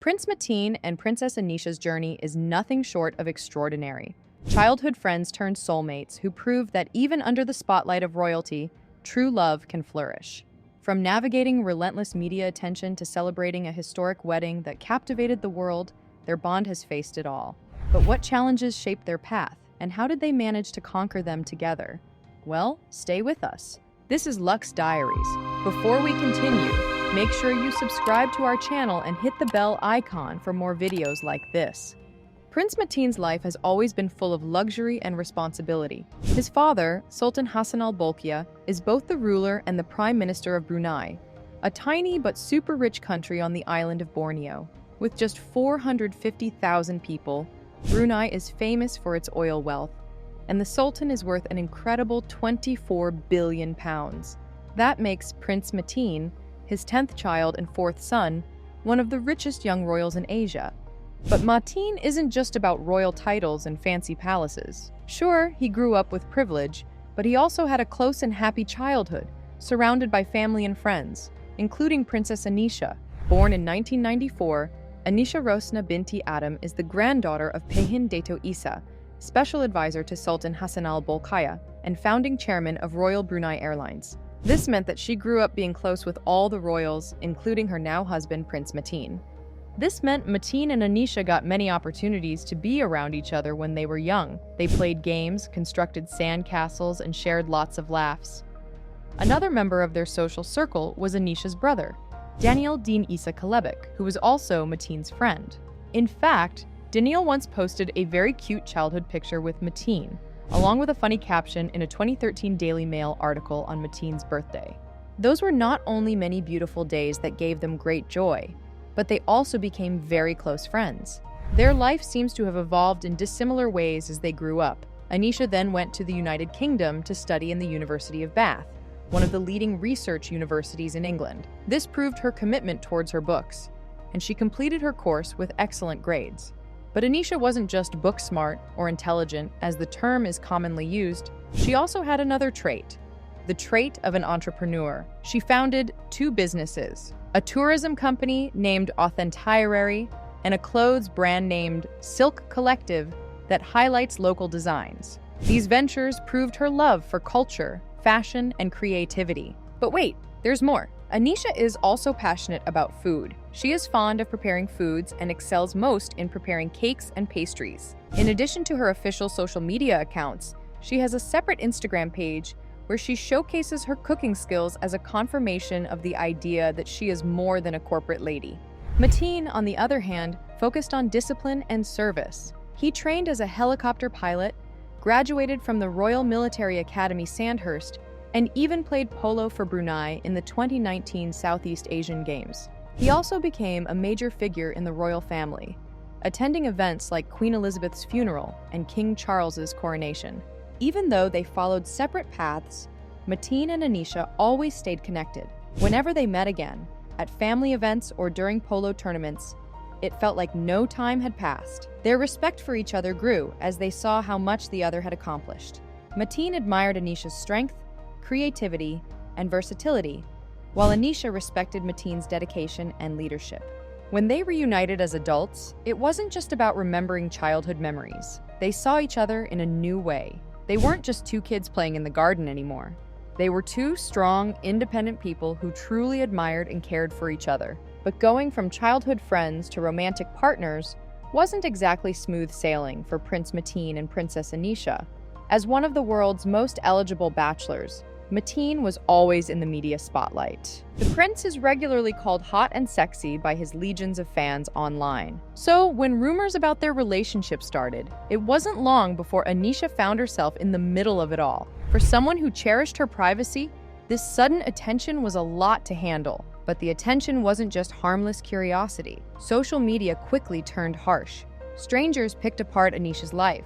Prince Mateen and Princess Anisha's journey is nothing short of extraordinary. Childhood friends turned soulmates who prove that even under the spotlight of royalty, true love can flourish. From navigating relentless media attention to celebrating a historic wedding that captivated the world, their bond has faced it all. But what challenges shaped their path, and how did they manage to conquer them together? Well, stay with us. This is Lux Diaries. Before we continue, make sure you subscribe to our channel and hit the bell icon for more videos like this. Prince Mateen's life has always been full of luxury and responsibility. His father, Sultan Hassan al-Bolkiah, is both the ruler and the Prime Minister of Brunei, a tiny but super rich country on the island of Borneo. With just 450,000 people, Brunei is famous for its oil wealth, and the Sultan is worth an incredible £24 billion. That makes Prince Mateen, his 10th child and 4th son, one of the richest young royals in Asia. But Mateen isn't just about royal titles and fancy palaces. Sure, he grew up with privilege, but he also had a close and happy childhood, surrounded by family and friends, including Princess Anisha. Born in 1994, Anisha Rosna Binti Adam is the granddaughter of Pehin Dato Isa, special advisor to Sultan Hassan al-Bolkiah and founding chairman of Royal Brunei Airlines. This meant that she grew up being close with all the royals, including her now husband, Prince Mateen. This meant Mateen and Anisha got many opportunities to be around each other when they were young. They played games, constructed sand castles, and shared lots of laughs. Another member of their social circle was Anisha's brother, Daniel Dean Isa Kalebek, who was also Mateen's friend. In fact, Daniel once posted a very cute childhood picture with Mateen, along with a funny caption in a 2013 Daily Mail article on Mateen's birthday. Those were not only many beautiful days that gave them great joy, but they also became very close friends. Their life seems to have evolved in dissimilar ways as they grew up. Anisha then went to the United Kingdom to study in the University of Bath, one of the leading research universities in England. This proved her commitment towards her books, and she completed her course with excellent grades. But Anisha wasn't just book smart or intelligent, as the term is commonly used. She also had another trait, the trait of an entrepreneur. She founded 2 businesses, a tourism company named Authentiarary and a clothes brand named Silk Collective that highlights local designs. These ventures proved her love for culture, fashion, and creativity. But wait, there's more. Anisha is also passionate about food. She is fond of preparing foods and excels most in preparing cakes and pastries. In addition to her official social media accounts, she has a separate Instagram page where she showcases her cooking skills as a confirmation of the idea that she is more than a corporate lady. Mateen, on the other hand, focused on discipline and service. He trained as a helicopter pilot, graduated from the Royal Military Academy Sandhurst, and even played polo for Brunei in the 2019 Southeast Asian Games. He also became a major figure in the royal family, attending events like Queen Elizabeth's funeral and King Charles's coronation. Even though they followed separate paths, Mateen and Anisha always stayed connected. Whenever they met again, at family events or during polo tournaments, it felt like no time had passed. Their respect for each other grew as they saw how much the other had accomplished. Mateen admired Anisha's strength, creativity, and versatility, while Anisha respected Mateen's dedication and leadership. When they reunited as adults, it wasn't just about remembering childhood memories. They saw each other in a new way. They weren't just 2 kids playing in the garden anymore. They were 2 strong, independent people who truly admired and cared for each other. But going from childhood friends to romantic partners wasn't exactly smooth sailing for Prince Mateen and Princess Anisha. As one of the world's most eligible bachelors, Mateen was always in the media spotlight. The prince is regularly called hot and sexy by his legions of fans online. So when rumors about their relationship started, it wasn't long before Anisha found herself in the middle of it all. For someone who cherished her privacy, this sudden attention was a lot to handle. But the attention wasn't just harmless curiosity. Social media quickly turned harsh. Strangers picked apart Anisha's life,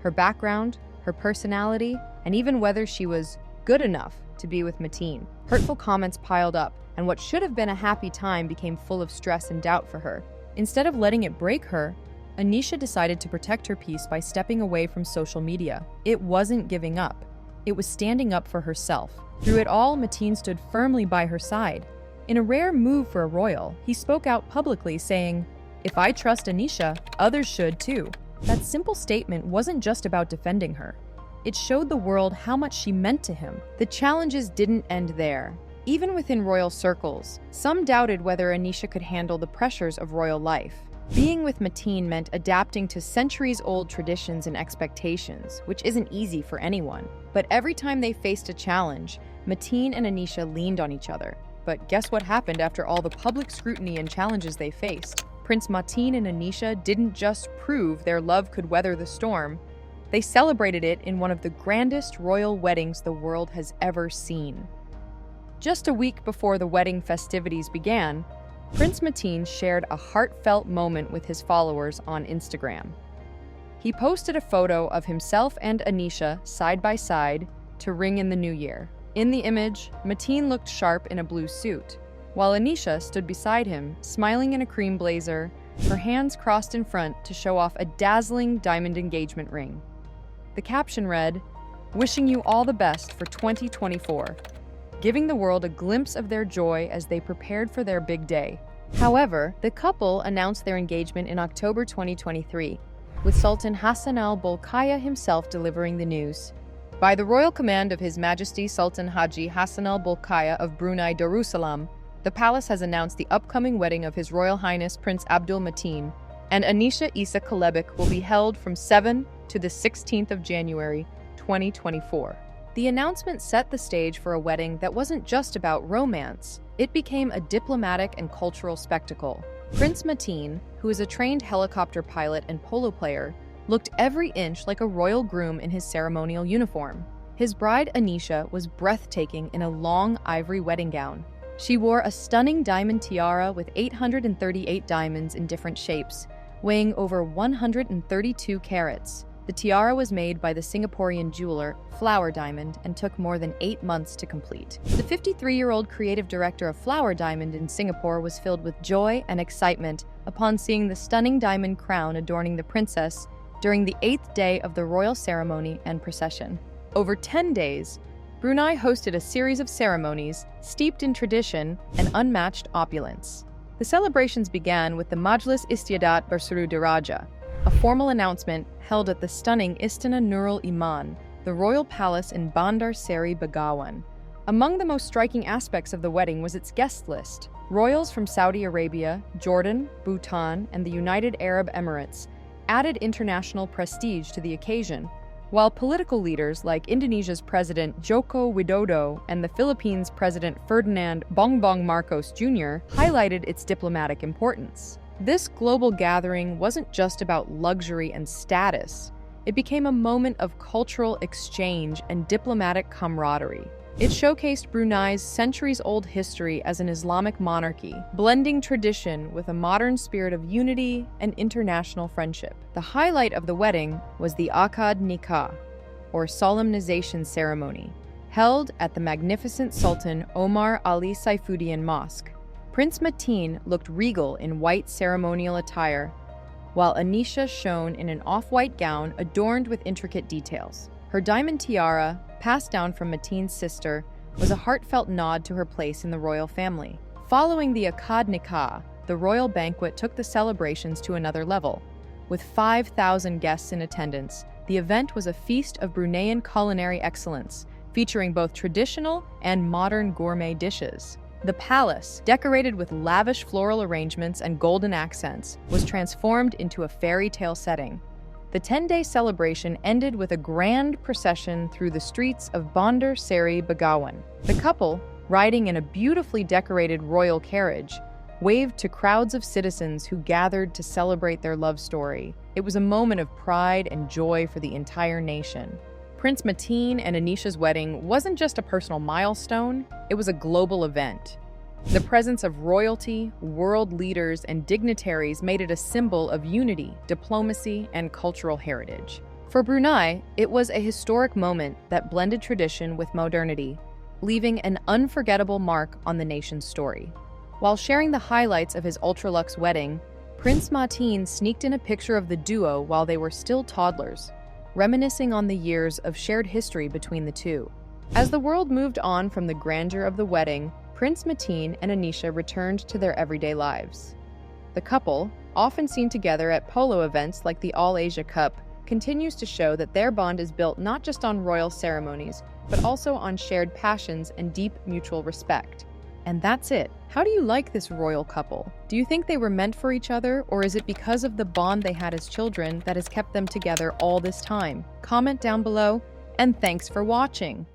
her background, her personality, and even whether she was good enough to be with Mateen. Hurtful comments piled up, and what should have been a happy time became full of stress and doubt for her. Instead of letting it break her, Anisha decided to protect her peace by stepping away from social media. It wasn't giving up. It was standing up for herself. Through it all, Mateen stood firmly by her side. In a rare move for a royal, he spoke out publicly saying, "If I trust Anisha, others should too." That simple statement wasn't just about defending her. It showed the world how much she meant to him. The challenges didn't end there. Even within royal circles, some doubted whether Anisha could handle the pressures of royal life. Being with Mateen meant adapting to centuries-old traditions and expectations, which isn't easy for anyone. But every time they faced a challenge, Mateen and Anisha leaned on each other. But guess what happened after all the public scrutiny and challenges they faced? Prince Mateen and Anisha didn't just prove their love could weather the storm, they celebrated it in one of the grandest royal weddings the world has ever seen. Just a week before the wedding festivities began, Prince Mateen shared a heartfelt moment with his followers on Instagram. He posted a photo of himself and Anisha side by side to ring in the new year. In the image, Mateen looked sharp in a blue suit, while Anisha stood beside him, smiling in a cream blazer, her hands crossed in front to show off a dazzling diamond engagement ring. The caption read, "Wishing you all the best for 2024, giving the world a glimpse of their joy as they prepared for their big day." However, the couple announced their engagement in October 2023, with Sultan Hassan al-Bolkiah himself delivering the news. By the royal command of His Majesty Sultan Haji Hassan al-Bolkiah of Brunei Darussalam, the palace has announced the upcoming wedding of His Royal Highness Prince Abdul Mateen and Anisha Isa Kalebik will be held from 7 to the 16th of January, 2024. The announcement set the stage for a wedding that wasn't just about romance. It became a diplomatic and cultural spectacle. Prince Mateen, who is a trained helicopter pilot and polo player, looked every inch like a royal groom in his ceremonial uniform. His bride, Anisha, was breathtaking in a long ivory wedding gown. She wore a stunning diamond tiara with 838 diamonds in different shapes, weighing over 132 carats. The tiara was made by the Singaporean jeweler Flower Diamond and took more than 8 months to complete. The 53-year-old creative director of Flower Diamond in Singapore was filled with joy and excitement upon seeing the stunning diamond crown adorning the princess during the 8th day of the royal ceremony and procession. Over 10 days, Brunei hosted a series of ceremonies steeped in tradition and unmatched opulence. The celebrations began with the Majlis Istiadat Bersuru Diraja, a formal announcement held at the stunning Istana Nurul Iman, the royal palace in Bandar Seri Begawan. Among the most striking aspects of the wedding was its guest list. Royals from Saudi Arabia, Jordan, Bhutan, and the United Arab Emirates added international prestige to the occasion, while political leaders like Indonesia's President Joko Widodo and the Philippines' President Ferdinand Bongbong Marcos Jr. highlighted its diplomatic importance. This global gathering wasn't just about luxury and status. It became a moment of cultural exchange and diplomatic camaraderie. It showcased Brunei's centuries-old history as an Islamic monarchy, blending tradition with a modern spirit of unity and international friendship. The highlight of the wedding was the Akad Nikah, or solemnization ceremony, held at the magnificent Sultan Omar Ali Saifuddin Mosque. Prince Mateen looked regal in white ceremonial attire, while Anisha shone in an off-white gown adorned with intricate details. Her diamond tiara, passed down from Mateen's sister, was a heartfelt nod to her place in the royal family. Following the Akad Nikah, the royal banquet took the celebrations to another level. With 5,000 guests in attendance, the event was a feast of Bruneian culinary excellence, featuring both traditional and modern gourmet dishes. The palace, decorated with lavish floral arrangements and golden accents, was transformed into a fairy tale setting. The 10-day celebration ended with a grand procession through the streets of Bandar Seri Begawan. The couple, riding in a beautifully decorated royal carriage, waved to crowds of citizens who gathered to celebrate their love story. It was a moment of pride and joy for the entire nation. Prince Mateen and Anisha's wedding wasn't just a personal milestone, it was a global event. The presence of royalty, world leaders, and dignitaries made it a symbol of unity, diplomacy, and cultural heritage. For Brunei, it was a historic moment that blended tradition with modernity, leaving an unforgettable mark on the nation's story. While sharing the highlights of his ultra-luxe wedding, Prince Mateen sneaked in a picture of the duo while they were still toddlers, reminiscing on the years of shared history between the two. As the world moved on from the grandeur of the wedding, Prince Mateen and Anisha returned to their everyday lives. The couple, often seen together at polo events like the All-Asia Cup, continues to show that their bond is built not just on royal ceremonies, but also on shared passions and deep mutual respect. And that's it. How do you like this royal couple? Do you think they were meant for each other, or is it because of the bond they had as children that has kept them together all this time? Comment down below, and thanks for watching!